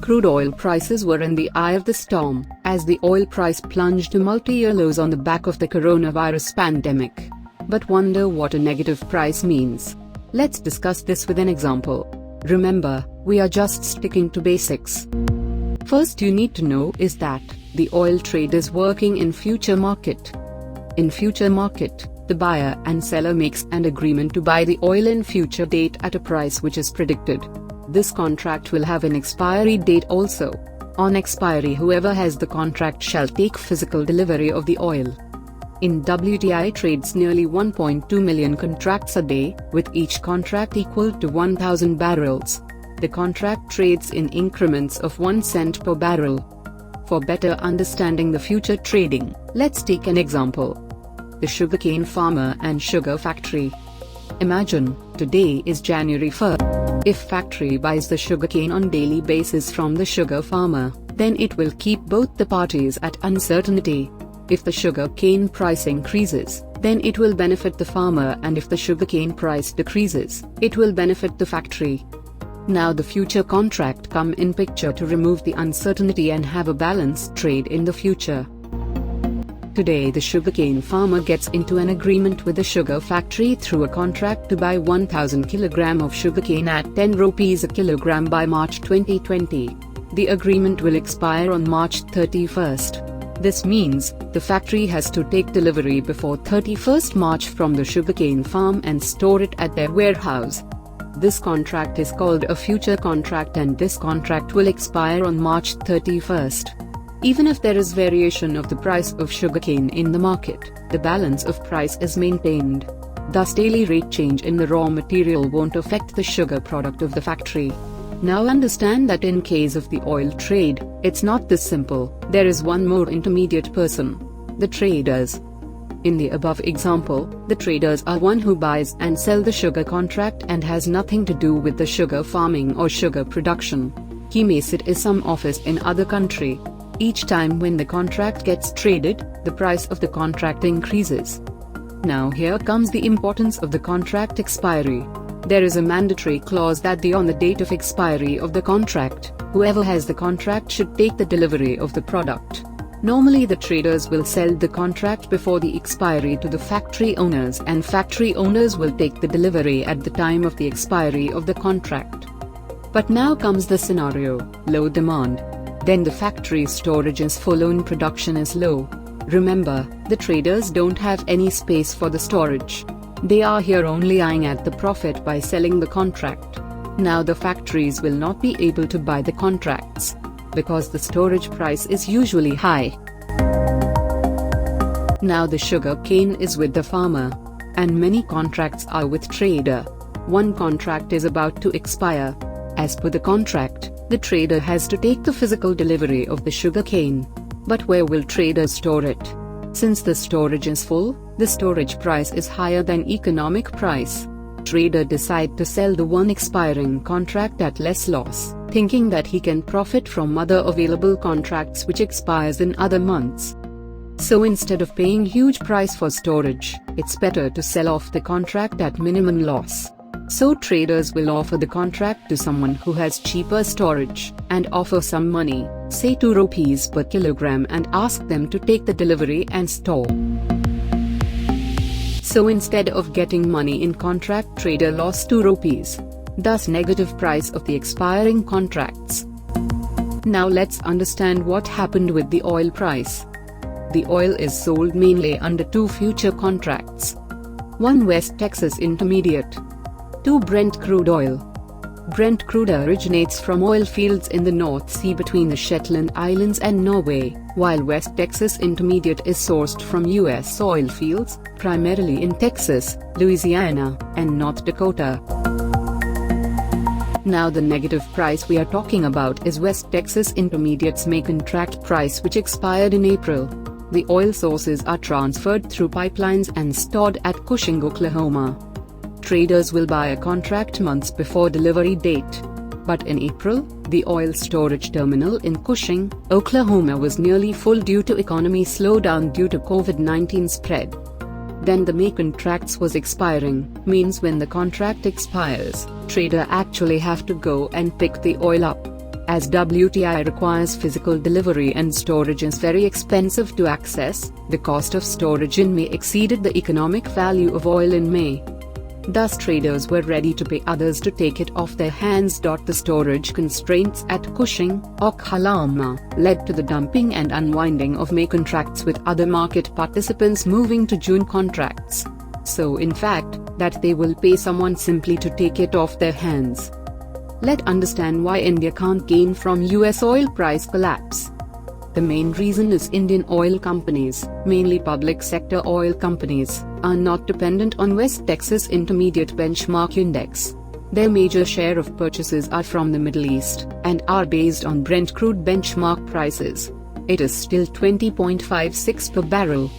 crude oil prices were in the eye of the storm, as the oil price plunged to multi-year lows on the back of the coronavirus pandemic. But wonder what a negative price means? Let's discuss this with an example. Remember, we are just sticking to basics. First you need to know is that the oil trade is working in future market. In future market, the buyer and seller makes an agreement to buy the oil in future date at a price which is predicted. This contract will have an expiry date also. On expiry, whoever has the contract shall take physical delivery of the oil. In WTI trades nearly 1.2 million contracts a day, with each contract equal to 1,000 barrels. The contract trades in increments of 1 cent per barrel. For better understanding the future trading, let's take an example. The sugarcane farmer and sugar factory. Imagine, today is January 1st. If factory buys the sugarcane on daily basis from the sugar farmer, then it will keep both the parties at uncertainty. If the sugarcane price increases, then it will benefit the farmer, and if the sugarcane price decreases, it will benefit the factory. Now the future contract come in picture to remove the uncertainty and have a balanced trade in the future. Today the sugarcane farmer gets into an agreement with the sugar factory through a contract to buy 1,000 kg of sugarcane at 10 rupees a kilogram by March 2020. The agreement will expire on March 31st. This means, the factory has to take delivery before 31st March from the sugarcane farm and store it at their warehouse. This contract is called a future contract, and this contract will expire on March 31st. Even if there is variation of the price of sugarcane in the market, the balance of price is maintained. Thus daily rate change in the raw material won't affect the sugar product of the factory. Now understand that in case of the oil trade, it's not this simple. There is one more intermediate person: the traders. In the above example, the traders are one who buys and sell the sugar contract and has nothing to do with the sugar farming or sugar production. He may sit in some office in other country. Each time when the contract gets traded, the price of the contract increases. Now here comes the importance of the contract expiry. There is a mandatory clause that on the date of expiry of the contract, whoever has the contract should take the delivery of the product. Normally the traders will sell the contract before the expiry to the factory owners, and factory owners will take the delivery at the time of the expiry of the contract. But now comes the scenario: low demand. Then the factory storage is full and production is low. Remember, the traders don't have any space for the storage. They are here only eyeing at the profit by selling the contract. Now the factories will not be able to buy the contracts, because the storage price is usually high. Now the sugar cane is with the farmer, and many contracts are with trader. One contract is about to expire. As per the contract, the trader has to take the physical delivery of the sugar cane. But where will traders store it? Since the storage is full, the storage price is higher than economic price. Trader decide to sell the one expiring contract at less loss, thinking that he can profit from other available contracts which expires in other months. So instead of paying huge price for storage, it's better to sell off the contract at minimum loss. So traders will offer the contract to someone who has cheaper storage, and offer some money, say 2 rupees per kilogram, and ask them to take the delivery and store. So instead of getting money in contract, trader lost 2 rupees. Thus negative price of the expiring contracts. Now let's understand what happened with the oil price. The oil is sold mainly under 2 future contracts. 1 West Texas Intermediate. 2 Brent crude oil. Brent crude originates from oil fields in the North Sea between the Shetland Islands and Norway, while West Texas Intermediate is sourced from U.S. oil fields, primarily in Texas, Louisiana, and North Dakota. Now the negative price we are talking about is West Texas Intermediate's May contract price, which expired in April. The oil sources are transferred through pipelines and stored at Cushing, Oklahoma. Traders will buy a contract months before delivery date. But in April, the oil storage terminal in Cushing, Oklahoma was nearly full due to economy slowdown due to COVID-19 spread. Then the May contracts was expiring, means when the contract expires, trader actually have to go and pick the oil up. As WTI requires physical delivery and storage is very expensive to access, the cost of storage in May exceeded the economic value of oil in May. Thus traders were ready to pay others to take it off their hands. The storage constraints at Cushing, Oklahoma, led to the dumping and unwinding of May contracts, with other market participants moving to June contracts. So in fact, that they will pay someone simply to take it off their hands. Let's understand why India can't gain from US oil price collapse. The main reason is Indian oil companies, mainly public sector oil companies, are not dependent on West Texas Intermediate Benchmark Index. Their major share of purchases are from the Middle East, and are based on Brent crude benchmark prices. It is still $20.56 per barrel.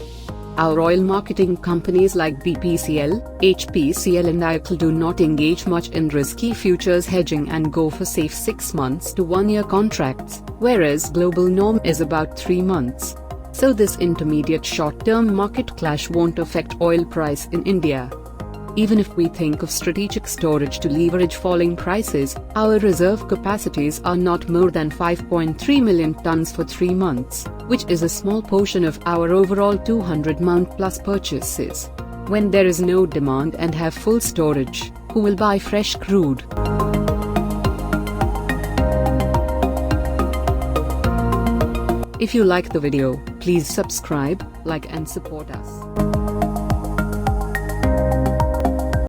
Our oil marketing companies like BPCL, HPCL and IOCL do not engage much in risky futures hedging and go for safe 6 months to 1 year contracts, whereas global norm is about 3 months. So this intermediate short-term market clash won't affect oil price in India. Even if we think of strategic storage to leverage falling prices, our reserve capacities are not more than 5.3 million tons for 3 months, which is a small portion of our overall 200-month plus purchases. When there is no demand and have full storage, who will buy fresh crude? If you like the video, please subscribe, like and support us.